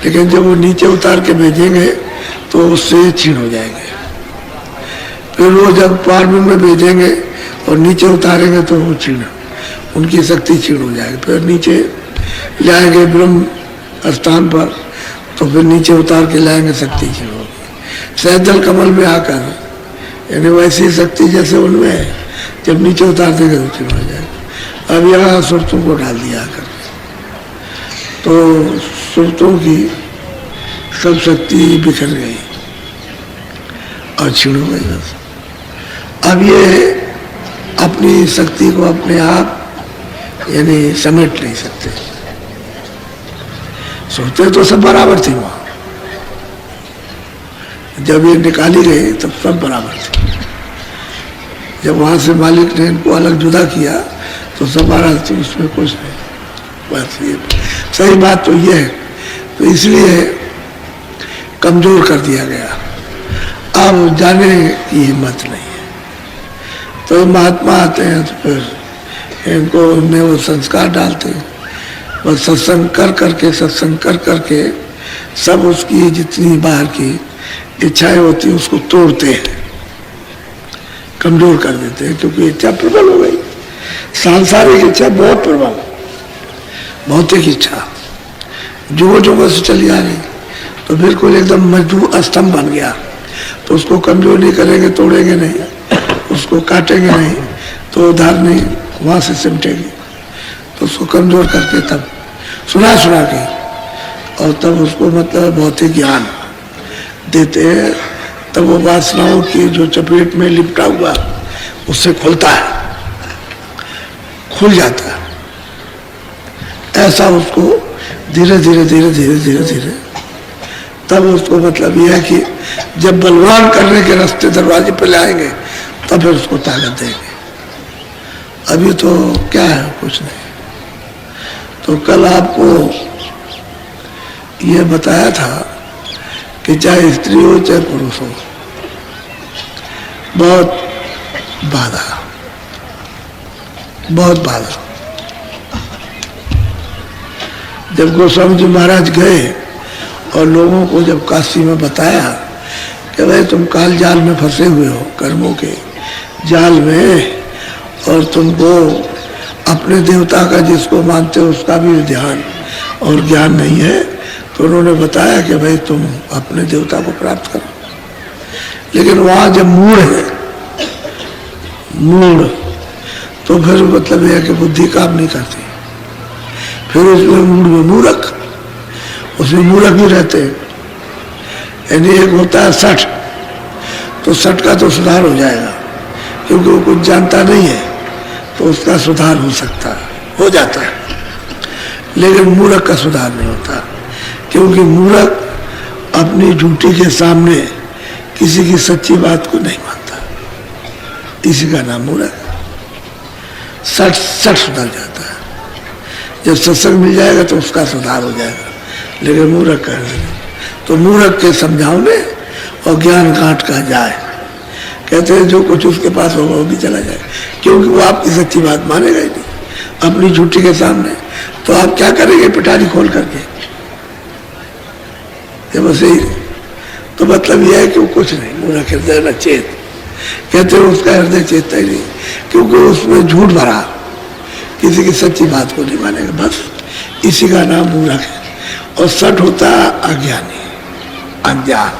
लेकिन जब वो नीचे उतार के भेजेंगे तो उससे छीन हो जाएंगे। फिर वो जब पार्वण में भेजेंगे और नीचे उतारेंगे तो वो छीन, उनकी शक्ति छीन हो जाएगी। फिर नीचे लाएंगे ब्रह्म स्थान पर तो फिर नीचे उतार के लाएंगे, शक्ति छीन होगी। सहजल कमल में आकर यानी वैसी शक्ति जैसे उनमें है, जब नीचे उतार देंगे तो छीन हो जाएगी। अब यहाँ सुरतों को डाल दिया आकर, तो सुरतों की सब शक्ति बिखर गई और छीन हो गई बस। अब ये अपनी शक्ति को अपने आप यानी समेट नहीं सकते। सोचते तो सब बराबर थी वहां, जब ये निकाली गई तब सब बराबर थे। जब वहां से मालिक ने इनको अलग जुदा किया तो सब बराबर थी, उसमें कुछ नहीं। बस ये सही बात तो ये है, तो इसलिए कमजोर कर दिया गया। अब जाने की हिम्मत नहीं है। तो महात्मा आते हैं तो फिर इनको उनमें वो संस्कार डालते हैं, बस सत्संग कर करके सब उसकी जितनी बाहर की इच्छाएं होती उसको तोड़ते हैं, कमजोर कर देते हैं, क्योंकि इच्छा प्रबल हो गई। सांसारिक इच्छा बहुत प्रबल, भौतिक इच्छा जुगों से चली आ रही, तो बिल्कुल एकदम मजबूत स्तंभ बन गया। तो उसको कमजोर नहीं करेंगे, तोड़ेंगे नहीं, उसको काटेंगे नहीं, तो उधार नहीं वहां से सिमटेगी। तो उसको कमजोर करके तब सुना के और तब उसको मतलब भौतिक ज्ञान देते हैं। तब वो वासनाओं की जो चपेट में लिपटा हुआ उससे खुलता है, खुल जाता है। ऐसा उसको धीरे धीरे तब उसको मतलब यह है कि जब बलवान करने के रास्ते दरवाजे पे लाएंगे तब फिर उसको ताकत देंगे। अभी तो क्या है, कुछ नहीं। तो कल आपको यह बताया था कि चाहे स्त्री हो चाहे पुरुष हो, बहुत बाधा। जब गोस्वामी जी महाराज गए और लोगों को जब काशी में बताया कि भाई तुम काल जाल में फंसे हुए हो, कर्मों के जाल में, और तुमको अपने देवता का जिसको मानते हो उसका भी ध्यान और ज्ञान नहीं है, तो उन्होंने बताया कि भाई तुम अपने देवता को प्राप्त करो। लेकिन वहां जब मूढ़ तो फिर मतलब यह है कि बुद्धि काम नहीं करती। फिर उसमें मूढ़ में मूर्ख, उसमें मूर्ख भी रहते हैं। यानी एक होता है सठ, तो सठ का तो सुधार हो जाएगा, क्योंकि वो कुछ जानता नहीं है, तो उसका सुधार हो सकता है, हो जाता है। लेकिन मूर्ख का सुधार नहीं होता, क्योंकि मूर्ख अपनी झूठी के सामने किसी की सच्ची बात को नहीं मानता, इसी का नाम मूर्ख। सठ सुधर जाता है। जब सत्संग मिल जाएगा तो उसका सुधार हो जाएगा, लेकिन मूर्ख कर देगा। तो मूर्ख के समझाने और ज्ञान काट का जाए, कहते हैं जो कुछ उसके पास होगा वो भी चला जाए, क्योंकि वो आपकी सच्ची बात मानेगा ही नहीं अपनी झूठी के सामने। तो आप क्या करेंगे पिटारी खोल करके? जब सही तो मतलब यह है कि वो कुछ नहीं, मूर्ख हृदय न चेत, कहते हैं उसका हृदय चेतता ही नहीं, क्योंकि उसमें झूठ भरा, किसी की सच्ची बात को नहीं मानेगा, बस इसी का नाम मूर्ख है। और सठ होता है अज्ञानी, अज्ञान।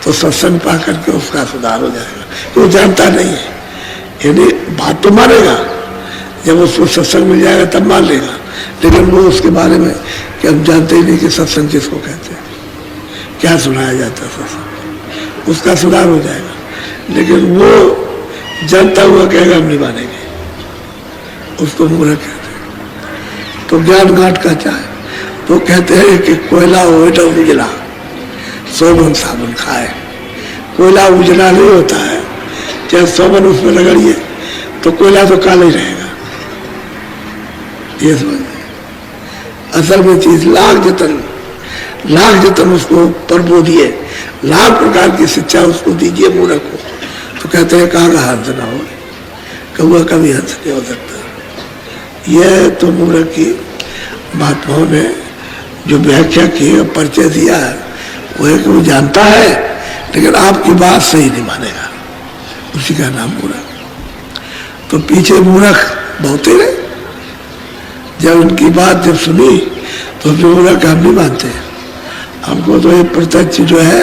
तो सत्संग पा करके उसका सुधार हो जाएगा, वो जानता नहीं है। यानी बात तो मानेगा, जब उसको सत्संग मिल जाएगा तब मान लेगा, लेकिन वो उसके बारे में कि हम जानते ही नहीं कि सत्संग किसको कहते हैं, क्या सुनाया जाता है सत्संग, उसका सुधार हो जाएगा। लेकिन वो जानता हुआ कहेगा हम नहीं मानेंगे, उसको मूर्ख कहते हैं। तो ज्ञान घाट का चाहे तो कहते हैं कि कोयला हो उजला, सोबन साबुन खाए। कोयला उजला नहीं होता है, चाहे सोबन उसमें रगड़िए तो कोयला तो काला ही रहेगा। ये समझ, असल में चीज लाख जतन उसको प्रबोधिए, लाख प्रकार की शिक्षा उसको दीजिए मूर्ख को, तो कहते हैं कहाँ का हंस ना हो, कौआ कभी हंस नहीं हो सकता। यह तो मूर्ख की महात्माओं ने जो व्याख्या की और परिचय दिया है वो है कि वो जानता है लेकिन आपकी बात सही नहीं मानेगा, उसी का नाम मूर्ख। तो पीछे मूर्ख बहुत ही रहे, जब उनकी बात जब सुनी तो जो मूर्ख हम नहीं मानते, हमको तो ये प्रत्यक्ष जो है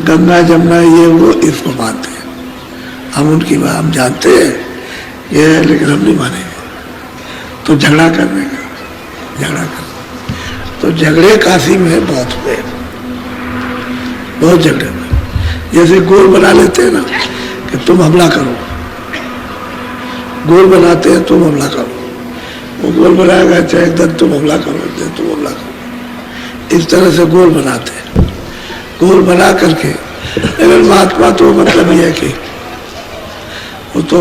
गंगा जमुना ये वो इसको मानते हैं, हम उनकी बात हम जानते हैं ये है लेकिन हम नहीं मानेंगे। तो झगड़ा करने का झगड़ा कर, तो झगड़े काशी में बहुत हुए, बहुत झगड़े हुए। जैसे गोल बना लेते हैं ना कि तुम हमला करो, गोल बनाते हैं तुम हमला करो, वो गोल बनाएगा चाहे एक दिन तुम हमला करो एक दिन तुम हमला करो, इस तरह से गोल बनाते हैं। गोल बना करके लेकिन महात्मा तो मतलब ये है कि वो तो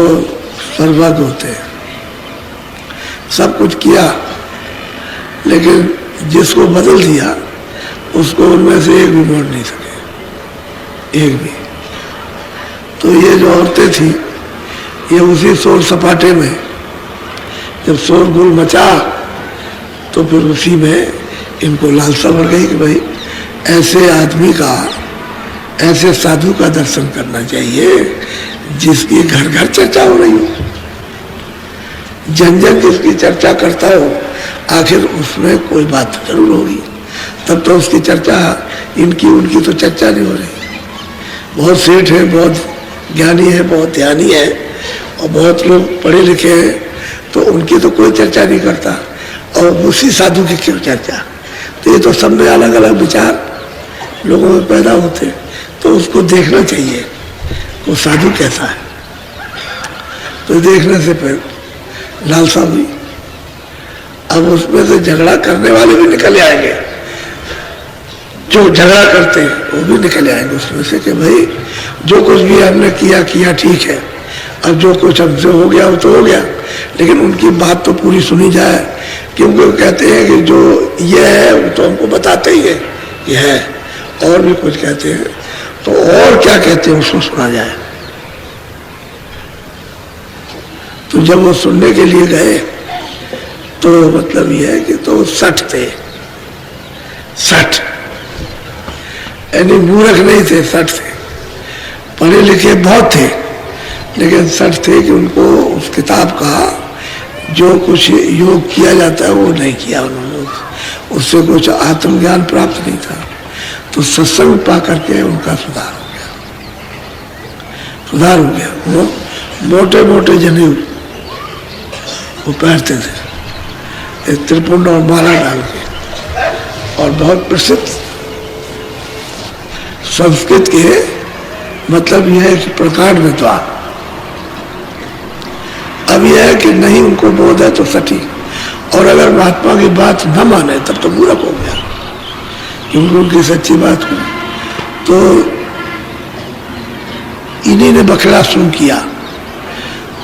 सर्वज्ञ होते हैं, सब कुछ किया लेकिन जिसको बदल दिया उसको उनमें से एक भी मोड़ नहीं सके, एक भी। तो ये जो औरतें थी ये उसी शोर सपाटे में जब शोरगुल मचा तो फिर उसी में इनको लालसा बढ़ गई कि भाई ऐसे आदमी का, ऐसे साधु का दर्शन करना चाहिए जिसकी घर घर चर्चा हो रही हो, जन जन जिसकी चर्चा करता हो, आखिर उसमें कोई बात जरूर होगी, तब तो उसकी चर्चा, इनकी उनकी तो चर्चा नहीं हो रही। बहुत सेठ है, बहुत ज्ञानी है, बहुत ध्यानी है और बहुत लोग पढ़े लिखे हैं, तो उनकी तो कोई चर्चा नहीं करता और उसी साधु की क्यों चर्चा। तो ये तो सब में अलग अलग विचार लोगों में पैदा होते हैं, तो उसको देखना चाहिए वो साधु कैसा है। तो देखने से फिर लालसा हुई, अब उसमें से झगड़ा करने वाले भी निकल आएंगे, जो झगड़ा करते हैं वो भी निकल आएंगे उसमें से कि भाई जो कुछ भी हमने किया किया ठीक है, अब जो कुछ हमसे हो गया वो तो हो गया, लेकिन उनकी बात तो पूरी सुनी जाए, क्योंकि वो कहते हैं कि जो ये है वो तो हमको बताते ही है ये है, और भी कुछ कहते हैं तो और क्या कहते हैं उसको सुना जाए। तो जब वो सुनने के लिए गए तो मतलब ये है कि तो 60 थे, 60 यानी मूर्ख नहीं थे, 60 थे, पढ़े लिखे बहुत थे लेकिन 60 थे कि उनको उस किताब का जो कुछ योग किया जाता है वो नहीं किया उन्होंने, उससे कुछ आत्मज्ञान प्राप्त नहीं था। तो सत्संग पा करके उनका सुधार हो गया, सुधार हो गया। वो मोटे मोटे जनेऊ वो पहनते थे, त्रिपुंड और माला डाल के, और बहुत प्रसिद्ध संस्कृत के मतलब यह है कि प्रकांड विद्वान। अब यह है कि नहीं उनको बोध है तो सठी, और अगर महात्मा की बात न माने तब तो मूर्ख हो गया, क्योंकि उनकी सच्ची बात हो। तो इन्हीं ने बखला सुन किया,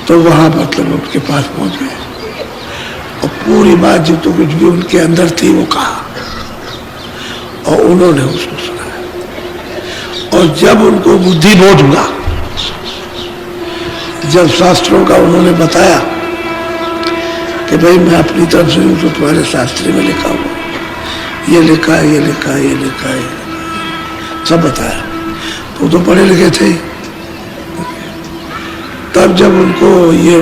तो वहां मतलब उनके पास पहुंच गए और पूरी बात जो तो कुछ भी उनके अंदर थी वो कहा और उन्होंने उसको सुनाया। और जब उनको बुद्धि बोध हुआ, जब शास्त्रों का उन्होंने बताया कि भाई मैं अपनी तरफ से तो तुम्हारे शास्त्र में लिखा हुआ, ये लिखा है, ये लिखा है, ये लिखा है, सब बताया, तो पढ़े लिखे थे। तब जब उनको ये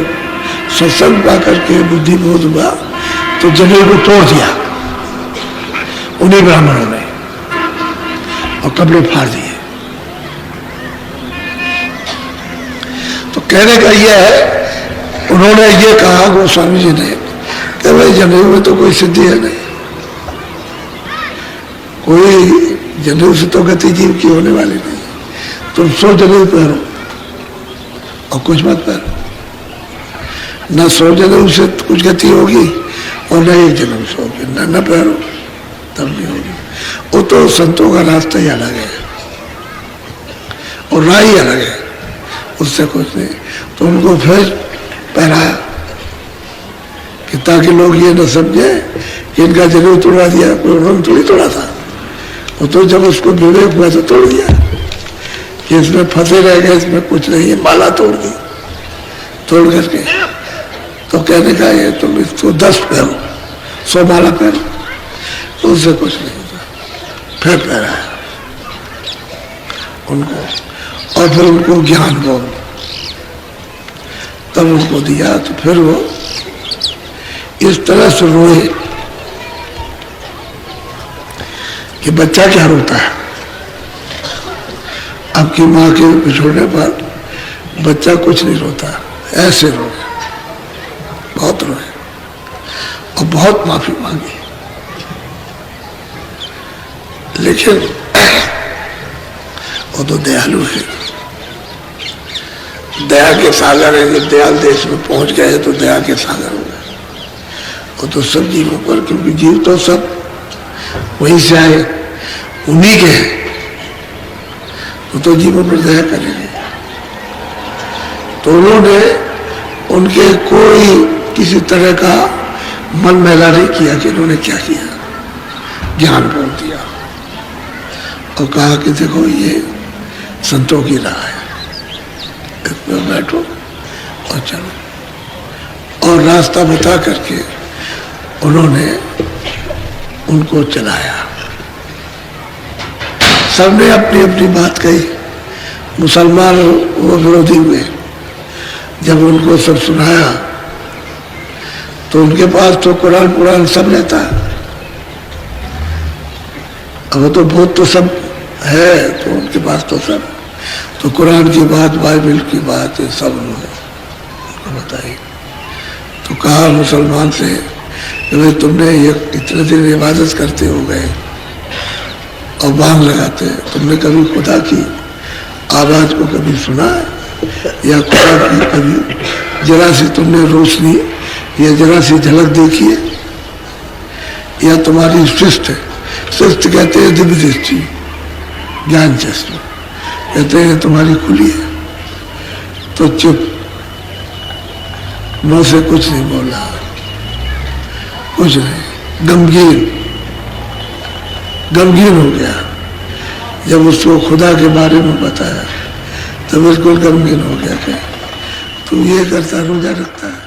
सत्संग पा करके बुद्धि बोध हुआ तो जनेऊ को तोड़ दिया उन्हीं ब्राह्मणों ने और कपड़े फाड़ दिए। तो कहने का यह है, उन्होंने ये कहा गोस्वामी जी ने कि भाई जनेऊ में तो कोई सिद्धि है नहीं, कोई जनेऊ से तो गति जीव की होने वाली नहीं, तुम 100 जनेऊ पहनो और कुछ मत पहनो, न 100 जनेऊ से कुछ गति होगी और न 1 जनेऊ से होगी, न पहनो तब नहीं होगी। वो तो संतों का रास्ता ही अलग है और राह ही अलग है, उससे कुछ नहीं। तो उनको फिर पहनाया कि ताकि लोग ये न समझे कि इनका जनेऊ तोड़ा दिया, कोई उन्होंने थोड़ी तोड़ा था, वो तो जब उसको विवेक हुआ तो तोड़ दिया कि इसमें फंसे रह गए, इसमें कुछ नहीं है, माला तोड़ दी, तोड़ करके। तो कहने का ये तुम इसको 10 पहनो, 100 माला पहनो, उससे कुछ नहीं होता। फिर पहराया उनको, और फिर उनको ज्ञान बोल तब उनको दिया। तो फिर वो इस तरह से रोए कि बच्चा क्या रोता है। आपकी माँ के बिछोड़ने पर बच्चा कुछ नहीं रोता, ऐसे रोए, बहुत रोए और बहुत माफी मांगी। लेकिन वो तो दयालु है, दया के सागर है। जब दयाल देश में पहुंच गए तो दया के सागर हो गए। वो तो सब जीवों पर, क्योंकि जीव तो सब वहीं से आए, उन्हीं के हैं, तो जीवों पर दया करेंगे। तो उन्होंने उनके कोई किसी तरह का मन मैला नहीं किया कि उन्होंने क्या किया, ज्ञान बोल दिया और कहा कि देखो ये संतों की राह है, इसमें बैठो और चलो। और रास्ता बता करके उन्होंने उनको चलाया। सबने अपनी अपनी बात कही। मुसलमान वो विरोधी हुए। जब उनको सब सुनाया तो उनके पास तो कुरान पुराण सब रहता है, अब तो बहुत तो सब है, तो उनके पास तो सब, तो कुरान की बात, बाइबल की बात, ये सब उन्होंने बताई। तो कहा मुसलमान से कि भाई तुमने ये इतने दिन इबादत करते हो गए और बांग लगाते, तुमने कभी खुदा की आवाज को कभी सुना है, या खुदा की कभी जरा सी तुमने रोशनी या जरा सी झलक देखी है, या तुम्हारी सृष्टि, सृष्टि कहते हैं दिव्य दृष्टि, ज्ञान चश्मा कहते हैं तुम्हारी खुली है। तो चुप, मुंह से कुछ नहीं बोला, कुछ नहीं, गमगीन हो गया। जब उसको खुदा के बारे में बताया तब बिल्कुल गमगीन हो गया कि तू ये करता, रोजा रखता है।